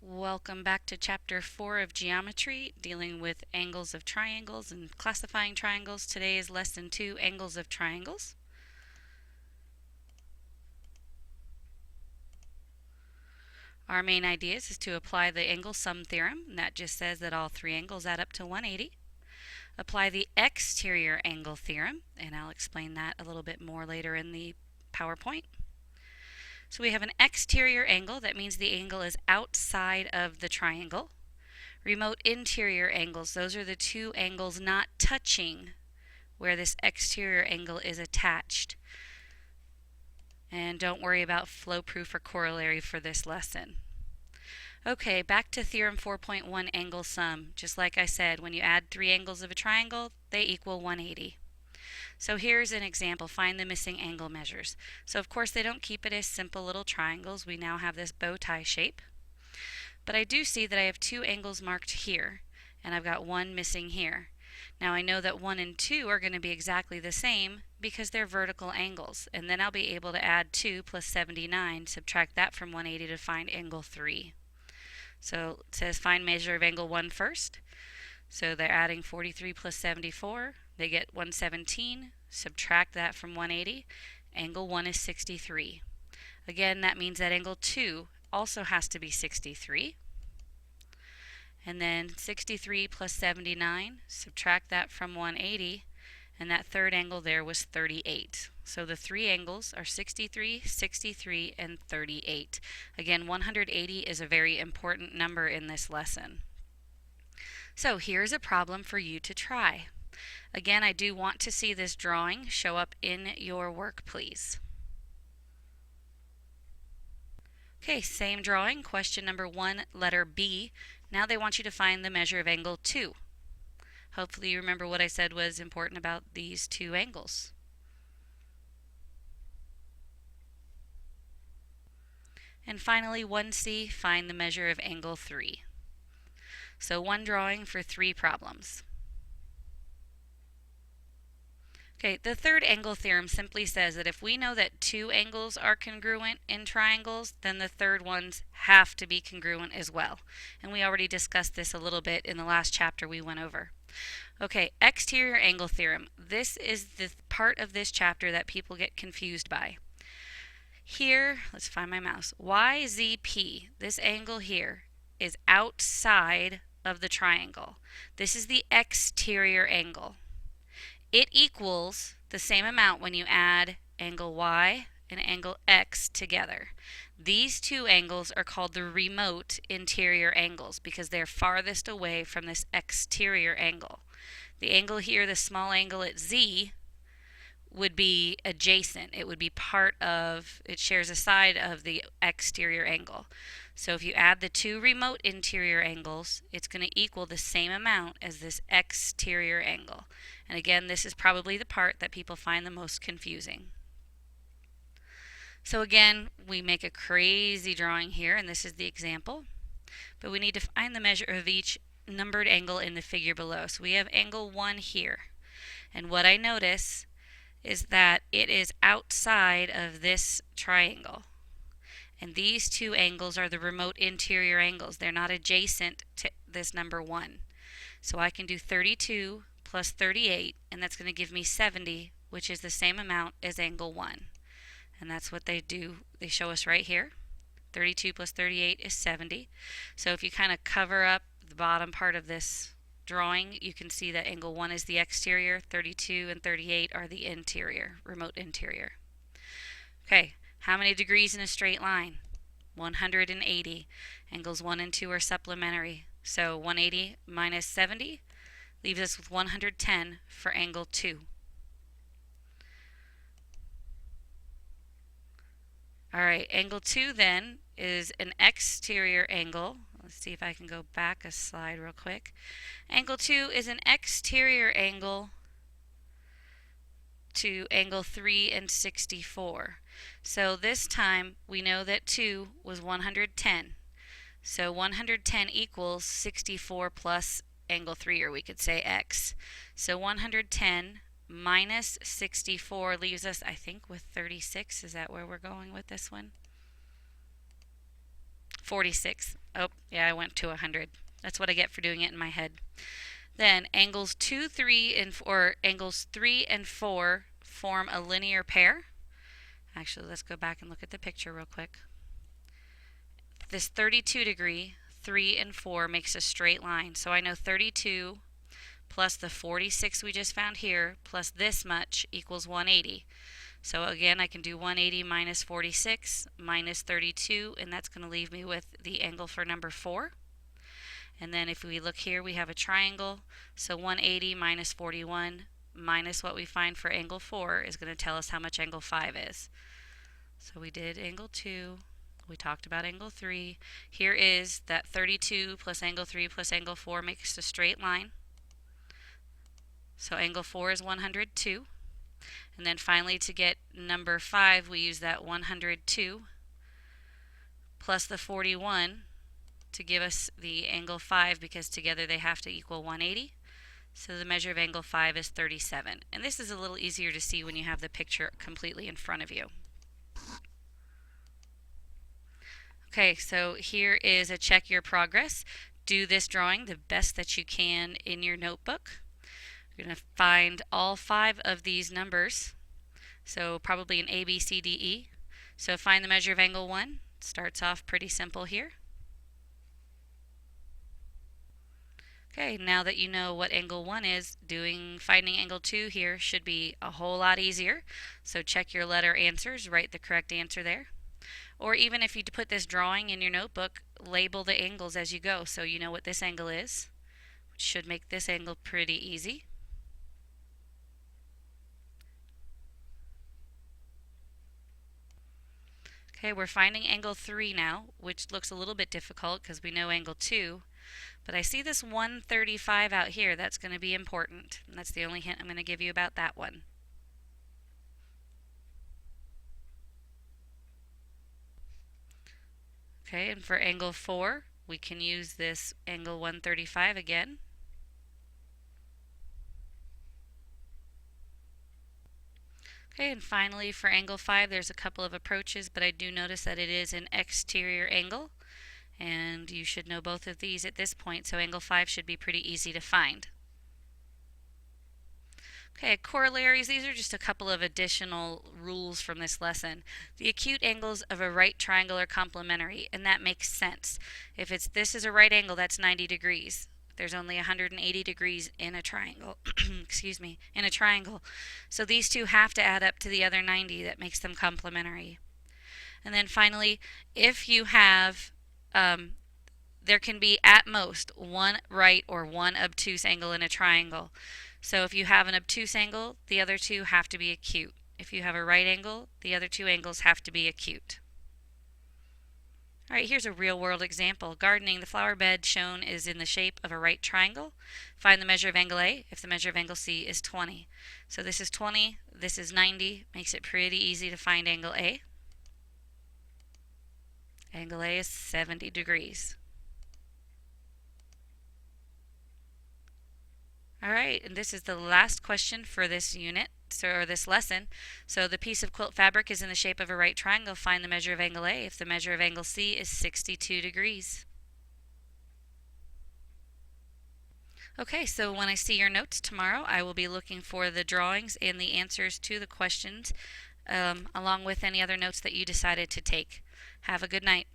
Welcome back to Chapter 4 of Geometry, dealing with angles of triangles and classifying triangles. Today is Lesson 2, Angles of Triangles. Our main idea is to apply the angle sum theorem, and that just says that all three angles add up to 180. Apply the exterior angle theorem, and I'll explain that a little bit more later in the PowerPoint. So we have an exterior angle, that means the angle is outside of the triangle. Remote interior angles, those are the two angles not touching where this exterior angle is attached. And don't worry about flow proof or corollary for this lesson. Okay, back to Theorem 4.1 angle sum. Just like I said, when you add three angles of a triangle, they equal 180. So here's an example. Find the missing angle measures. So of course they don't keep it as simple little triangles. We now have this bow tie shape. But I do see that I have two angles marked here, and I've got one missing here. Now I know that 1 and 2 are going to be exactly the same because they're vertical angles, and then I'll be able to add 2 plus 79, subtract that from 180 to find angle 3. So it says find measure of angle 1 first. So they're adding 43 plus 74, they get 117, subtract that from 180, angle 1 is 63. Again, that means that angle 2 also has to be 63. And then 63 plus 79, subtract that from 180, and that third angle there was 38. So the three angles are 63, 63, and 38. Again, 180 is a very important number in this lesson. So here's a problem for you to try. Again, I do want to see this drawing show up in your work, please. Okay, same drawing, question number 1, letter B. Now they want you to find the measure of angle 2. Hopefully you remember what I said was important about these two angles. And finally, 1C, find the measure of angle 3. So one drawing for three problems. Okay, the third angle theorem simply says that if we know that two angles are congruent in triangles, then the third ones have to be congruent as well. And we already discussed this a little bit in the last chapter we went over. Okay, exterior angle theorem. This is the part of this chapter that people get confused by. Here, let's find my mouse. YZP, this angle here, is outside of the triangle. This is the exterior angle. It equals the same amount when you add angle Y and angle X together. These two angles are called the remote interior angles because they're farthest away from this exterior angle. The angle here, the small angle at Z, would be adjacent. It would be part of, it shares a side of the exterior angle. So if you add the two remote interior angles, it's going to equal the same amount as this exterior angle. And again, this is probably the part that people find the most confusing. So again, we make a crazy drawing here, and this is the example. But we need to find the measure of each numbered angle in the figure below. So we have angle 1 here. And what I notice is that it is outside of this triangle. And these two angles are the remote interior angles. They're not adjacent to this number 1. So I can do 32 plus 38, and that's going to give me 70, which is the same amount as angle 1. And that's what they do. They show us right here. 32 plus 38 is 70. So if you kind of cover up the bottom part of this drawing, you can see that angle 1 is the exterior, 32 and 38 are the interior, remote interior. Okay, how many degrees in a straight line? 180. Angles 1 and 2 are supplementary. So 180 minus 70 leaves us with 110 for angle 2. Alright, angle 2 then is an exterior angle. Let's see if I can go back a slide real quick. Angle 2 is an exterior angle to angle 3 and 64. So this time we know that 2 was 110. So 110 equals 64 plus angle 3, or we could say x. So 110 minus 64 leaves us, I think, with 36. Is that where we're going with this one? 46. Oh, yeah, I went to 100. That's what I get for doing it in my head. Then angles 2, 3, and angles 3 and 4 form a linear pair. Actually, let's go back and look at the picture real quick. This 32 degree, 3 and 4 makes a straight line. So I know 32 plus the 46 we just found here plus this much equals 180. So again, I can do 180 minus 46 minus 32, and that's going to leave me with the angle for number 4. And then if we look here, we have a triangle. So 180 minus 41 minus what we find for angle 4 is going to tell us how much angle 5 is. So we did angle 2. We talked about angle 3. Here is that 32 plus angle 3 plus angle 4 makes a straight line. So angle 4 is 102. And then finally, to get number 5, we use that 102 plus the 41 to give us the angle 5, because together they have to equal 180. So the measure of angle 5 is 37. And this is a little easier to see when you have the picture completely in front of you. Okay, so here is a check your progress. Do this drawing the best that you can in your notebook. You're going to find all 5 of these numbers, so probably an A, B, C, D, E. So find the measure of angle 1. Starts off pretty simple here. Okay, now that you know what angle 1 is, finding angle 2 here should be a whole lot easier. So check your letter answers, write the correct answer there. Or even if you put this drawing in your notebook, label the angles as you go so you know what this angle is, which should make this angle pretty easy. Okay, we're finding angle 3 now, which looks a little bit difficult because we know angle 2. But I see this 135 out here. That's going to be important. And that's the only hint I'm going to give you about that one. Okay, and for angle 4, we can use this angle 135 again. Okay, and finally for angle 5, there's a couple of approaches, but I do notice that it is an exterior angle, and you should know both of these at this point, so angle 5 should be pretty easy to find. Okay, corollaries, these are just a couple of additional rules from this lesson. The acute angles of a right triangle are complementary, and that makes sense. If this is a right angle, that's 90 degrees. There's only 180 degrees in a triangle, excuse me, in a triangle. So these two have to add up to the other 90 that makes them complementary. And then finally, if you have, there can be at most one right or one obtuse angle in a triangle. So if you have an obtuse angle, the other two have to be acute. If you have a right angle, the other two angles have to be acute. Alright, here's a real-world example. Gardening, the flower bed shown is in the shape of a right triangle. Find the measure of angle A if the measure of angle C is 20. So this is 20, this is 90, makes it pretty easy to find angle A. Angle A is 70 degrees. Alright, and this is the last question for this unit, or this lesson. So the piece of quilt fabric is in the shape of a right triangle. Find the measure of angle A if the measure of angle C is 62 degrees. Okay, so when I see your notes tomorrow, I will be looking for the drawings and the answers to the questions, along with any other notes that you decided to take. Have a good night.